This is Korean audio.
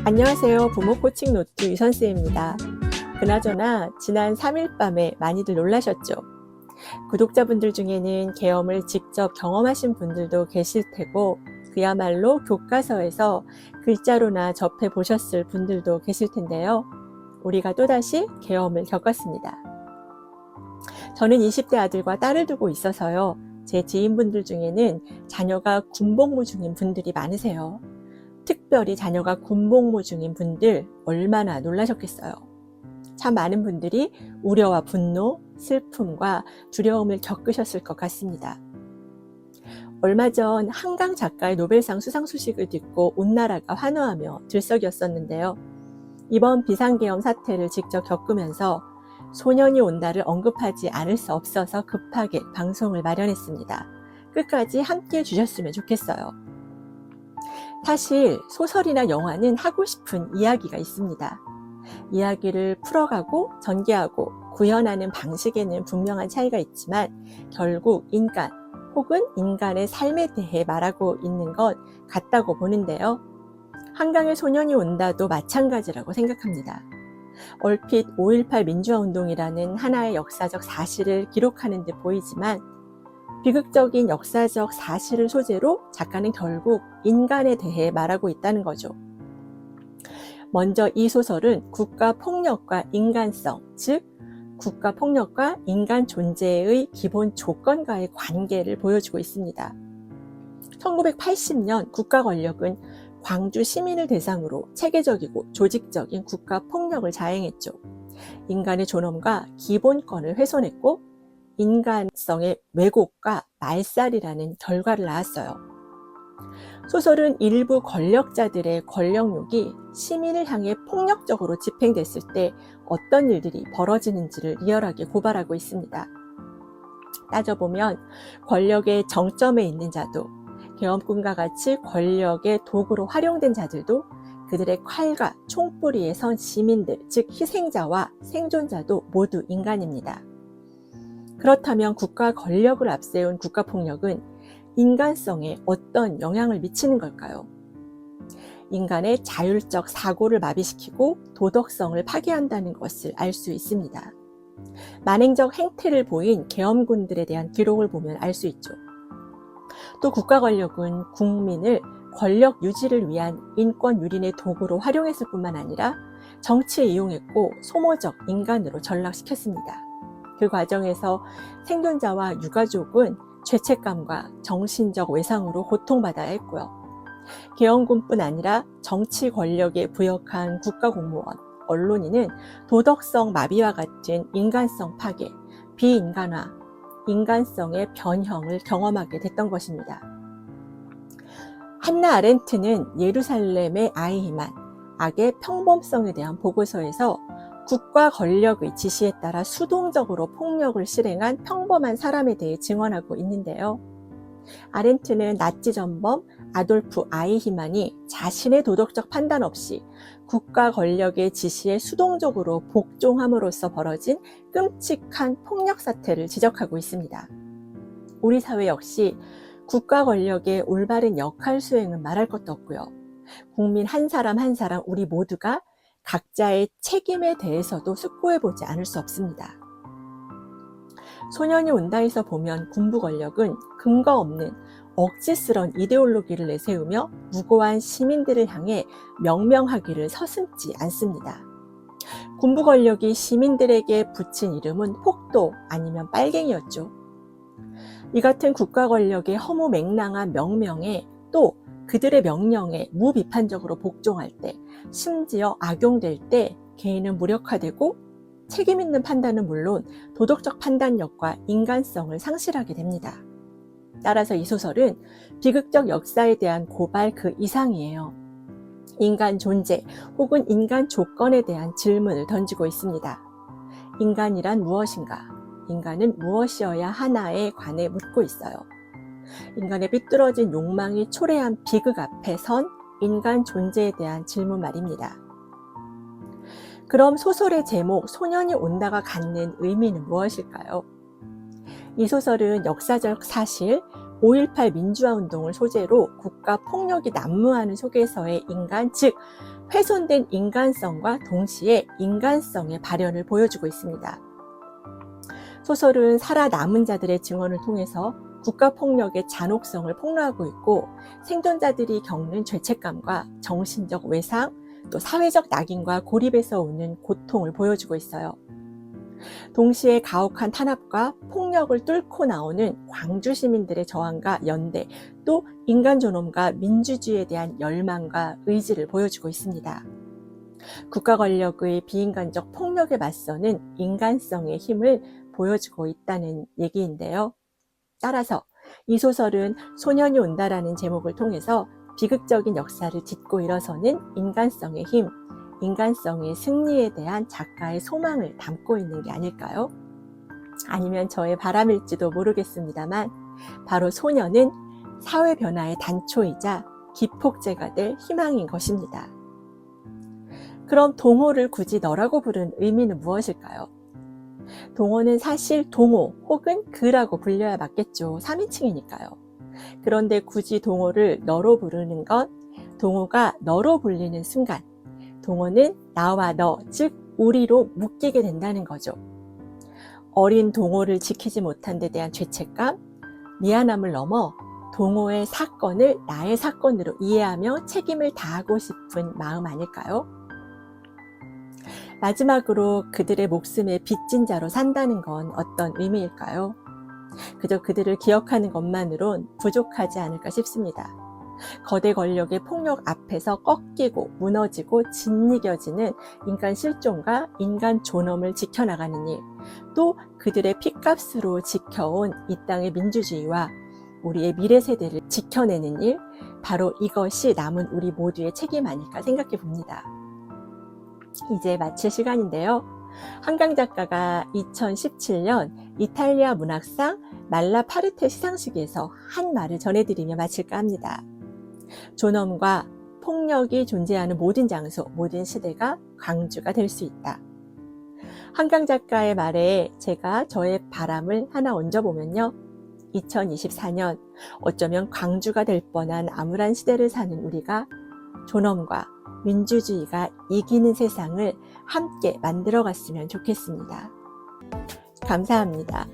안녕하세요. 부모 코칭 노트 유선쌤입니다. 그나저나 지난 3일 밤에 많이들 놀라셨죠? 구독자분들 중에는 계엄을 직접 경험하신 분들도 계실 테고 그야말로 교과서에서 글자로나 접해 보셨을 분들도 계실 텐데요. 우리가 또다시 계엄을 겪었습니다. 저는 20대 아들과 딸을 두고 있어서요. 제 지인분들 중에는 자녀가 군복무 중인 분들이 많으세요. 특별히 자녀가 군복무 중인 분들 얼마나 놀라셨겠어요. 참 많은 분들이 우려와 분노, 슬픔과 두려움을 겪으셨을 것 같습니다. 얼마 전 한강 작가의 노벨상 수상 소식을 듣고 온 나라가 환호하며 들썩였었는데요. 이번 비상계엄 사태를 직접 겪으면서 소년이 온다를 언급하지 않을 수 없어서 급하게 방송을 마련했습니다. 끝까지 함께해 주셨으면 좋겠어요. 사실 소설이나 영화는 하고 싶은 이야기가 있습니다. 이야기를 풀어가고 전개하고 구현하는 방식에는 분명한 차이가 있지만 결국 인간 혹은 인간의 삶에 대해 말하고 있는 것 같다고 보는데요. 한강의 소년이 온다도 마찬가지라고 생각합니다. 얼핏 5.18 민주화운동이라는 하나의 역사적 사실을 기록하는 듯 보이지만 비극적인 역사적 사실을 소재로 작가는 결국 인간에 대해 말하고 있다는 거죠. 먼저 이 소설은 국가폭력과 인간성, 즉 국가폭력과 인간 존재의 기본 조건과의 관계를 보여주고 있습니다. 1980년 국가 권력은 광주 시민을 대상으로 체계적이고 조직적인 국가폭력을 자행했죠. 인간의 존엄과 기본권을 훼손했고 인간성의 왜곡과 말살이라는 결과를 낳았어요. 소설은 일부 권력자들의 권력욕이 시민을 향해 폭력적으로 집행됐을 때 어떤 일들이 벌어지는지를 리얼하게 고발하고 있습니다. 따져보면 권력의 정점에 있는 자도 계엄군과 같이 권력의 도구로 활용된 자들도 그들의 칼과 총뿌리에 선 시민들, 즉 희생자와 생존자도 모두 인간입니다. 그렇다면 국가 권력을 앞세운 국가폭력은 인간성에 어떤 영향을 미치는 걸까요? 인간의 자율적 사고를 마비시키고 도덕성을 파괴한다는 것을 알 수 있습니다. 만행적 행태를 보인 계엄군들에 대한 기록을 보면 알 수 있죠. 또 국가 권력은 국민을 권력 유지를 위한 인권 유린의 도구로 활용했을 뿐만 아니라 정치에 이용했고 소모적 인간으로 전락시켰습니다. 그 과정에서 생존자와 유가족은 죄책감과 정신적 외상으로 고통받아야 했고요. 계엄군뿐 아니라 정치 권력에 부역한 국가공무원, 언론인은 도덕성 마비와 같은 인간성 파괴, 비인간화, 인간성의 변형을 경험하게 됐던 것입니다. 한나 아렌트는 예루살렘의 아이히만, 악의 평범성에 대한 보고서에서 국가 권력의 지시에 따라 수동적으로 폭력을 실행한 평범한 사람에 대해 증언하고 있는데요. 아렌트는 나치 전범 아돌프 아이히만이 자신의 도덕적 판단 없이 국가 권력의 지시에 수동적으로 복종함으로써 벌어진 끔찍한 폭력 사태를 지적하고 있습니다. 우리 사회 역시 국가 권력의 올바른 역할 수행은 말할 것도 없고요. 국민 한 사람 한 사람 우리 모두가 각자의 책임에 대해서도 숙고해보지 않을 수 없습니다. 소년이 온다에서 보면 군부 권력은 근거 없는 억지스런 이데올로기를 내세우며 무고한 시민들을 향해 명명하기를 서슴지 않습니다. 군부 권력이 시민들에게 붙인 이름은 폭도 아니면 빨갱이였죠. 이 같은 국가 권력의 허무맹랑한 명명에 또 그들의 명령에 무비판적으로 복종할 때, 심지어 악용될 때 개인은 무력화되고 책임 있는 판단은 물론 도덕적 판단력과 인간성을 상실하게 됩니다. 따라서 이 소설은 비극적 역사에 대한 고발 그 이상이에요. 인간 존재 혹은 인간 조건에 대한 질문을 던지고 있습니다. 인간이란 무엇인가? 인간은 무엇이어야 하나에 관해 묻고 있어요. 인간의 삐뚤어진 욕망이 초래한 비극 앞에 선 인간 존재에 대한 질문 말입니다. 그럼 소설의 제목 소년이 온다가 갖는 의미는 무엇일까요? 이 소설은 역사적 사실 5.18 민주화운동을 소재로 국가 폭력이 난무하는 속에서의 인간, 즉 훼손된 인간성과 동시에 인간성의 발현을 보여주고 있습니다. 소설은 살아남은 자들의 증언을 통해서 국가폭력의 잔혹성을 폭로하고 있고 생존자들이 겪는 죄책감과 정신적 외상, 또 사회적 낙인과 고립에서 오는 고통을 보여주고 있어요. 동시에 가혹한 탄압과 폭력을 뚫고 나오는 광주 시민들의 저항과 연대, 또 인간 존엄과 민주주의에 대한 열망과 의지를 보여주고 있습니다. 국가 권력의 비인간적 폭력에 맞서는 인간성의 힘을 보여주고 있다는 얘기인데요. 따라서 이 소설은 소년이 온다라는 제목을 통해서 비극적인 역사를 딛고 일어서는 인간성의 힘, 인간성의 승리에 대한 작가의 소망을 담고 있는 게 아닐까요? 아니면 저의 바람일지도 모르겠습니다만 바로 소년은 사회 변화의 단초이자 기폭제가 될 희망인 것입니다. 그럼 동호를 굳이 너라고 부른 의미는 무엇일까요? 동호는 사실 동호 혹은 그라고 불려야 맞겠죠. 3인칭이니까요. 그런데 굳이 동호를 너로 부르는 건 동호가 너로 불리는 순간 동호는 나와 너, 즉 우리로 묶이게 된다는 거죠. 어린 동호를 지키지 못한 데 대한 죄책감, 미안함을 넘어 동호의 사건을 나의 사건으로 이해하며 책임을 다하고 싶은 마음 아닐까요? 마지막으로 그들의 목숨에 빚진 자로 산다는 건 어떤 의미일까요? 그저 그들을 기억하는 것만으론 부족하지 않을까 싶습니다. 거대 권력의 폭력 앞에서 꺾이고 무너지고 짓이겨지는 인간 실존과 인간 존엄을 지켜나가는 일, 또 그들의 핏값으로 지켜온 이 땅의 민주주의와 우리의 미래 세대를 지켜내는 일, 바로 이것이 남은 우리 모두의 책임 아닐까 생각해 봅니다. 이제 마칠 시간인데요. 한강 작가가 2017년 이탈리아 문학상 말라파르테 시상식에서 한 말을 전해드리며 마칠까 합니다. 존엄과 폭력이 존재하는 모든 장소, 모든 시대가 광주가 될 수 있다. 한강 작가의 말에 제가 저의 바람을 하나 얹어보면요. 2024년 어쩌면 광주가 될 뻔한 암울한 시대를 사는 우리가 존엄과 민주주의가 이기는 세상을 함께 만들어갔으면 좋겠습니다. 감사합니다.